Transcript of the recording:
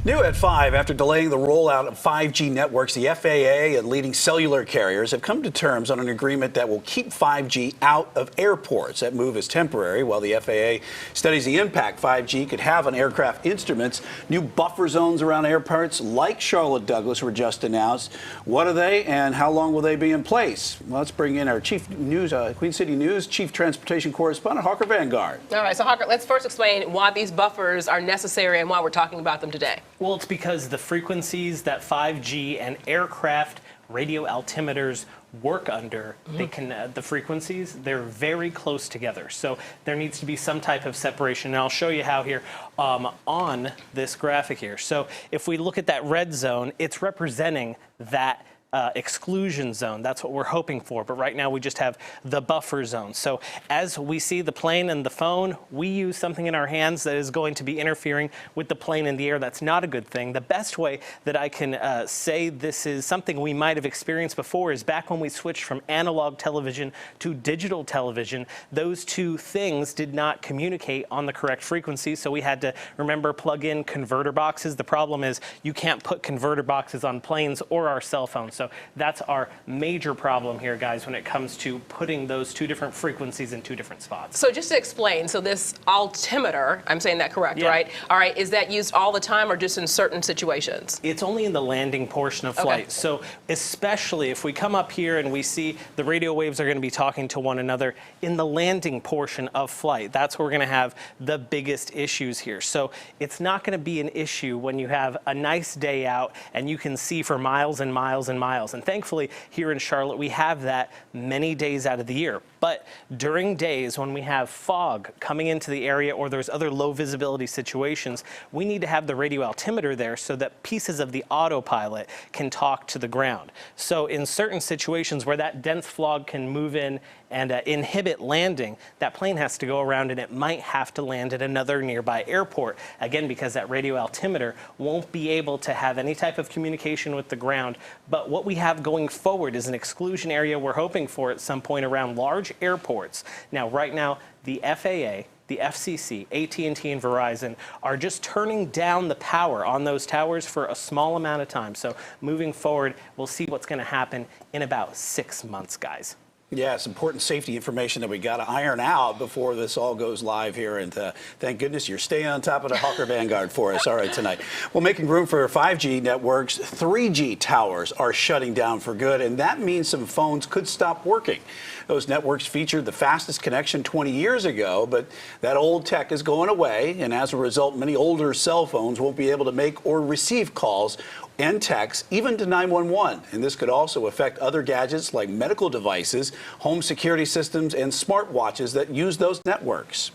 New at 5, after delaying the rollout of 5G networks, the FAA and leading cellular carriers have come to terms on an agreement that will keep 5G out of airports. That move is temporary while the FAA studies the impact 5G could have on aircraft instruments. New buffer zones around airports like Charlotte Douglas were just announced. What are they and how long will they be in place? Well, let's bring in our Chief News, Queen City News Chief Transportation Correspondent, Hawker Vanguard. All right, so Hawker, let's first explain why these buffers are necessary and why we're talking about them today. Well, it's because the frequencies that 5G and aircraft radio altimeters work under, the frequencies, they're very close together. So there needs to be some type of separation. And I'll show you how here on this graphic here. So if we look at that red zone, it's representing that exclusion zone. That's what we're hoping for. But right now we just have the buffer zone. So as we see the plane and the phone, we use something in our hands that is going to be interfering with the plane in the air. That's not a good thing. The best way that I can say this is something we might have experienced before is back when we switched from analog television to digital television. Those two things did not communicate on the correct frequency. So we had to, remember, plug in converter boxes. The problem is you can't put converter boxes on planes or our cell phones. So that's our major problem here, guys, when it comes to putting those two different frequencies in two different spots. So just to explain, so this altimeter, I'm saying that correct, Yeah. right? All right, is that used all the time or just in certain situations? It's only in the landing portion of flight. Okay. So especially if we come up here and we see the radio waves are going to be talking to one another in the landing portion of flight, that's where we're going to have the biggest issues here. So it's not going to be an issue when you have a nice day out and you can see for miles and miles and miles. And thankfully, here in Charlotte, we have that many days out of the year. But during days when we have fog coming into the area or there's other low visibility situations, we need to have the radio altimeter there so that pieces of the autopilot can talk to the ground. So in certain situations where that dense fog can move in and inhibit landing, that plane has to go around and it might have to land at another nearby airport. Again, because that radio altimeter won't be able to have any type of communication with the ground. But what we have going forward is an exclusion area we're hoping for at some point around large airports. Now, right now, the FAA, the FCC, AT&T, and Verizon are just turning down the power on those towers for a small amount of time. So moving forward, we'll see what's going to happen in about 6 months, guys. Yeah, it's important safety information that we got to iron out before this all goes live here. And thank goodness you're staying on top of the Hawker Vanguard for us. All right, tonight. Well, making room for 5G networks, 3G towers are shutting down for good. And that means some phones could stop working. Those networks featured the fastest connection 20 years ago, but that old tech is going away. And as a result, many older cell phones won't be able to make or receive calls and texts, even to 911. And this could also affect other gadgets like medical devices, home security systems, and smartwatches that use those networks.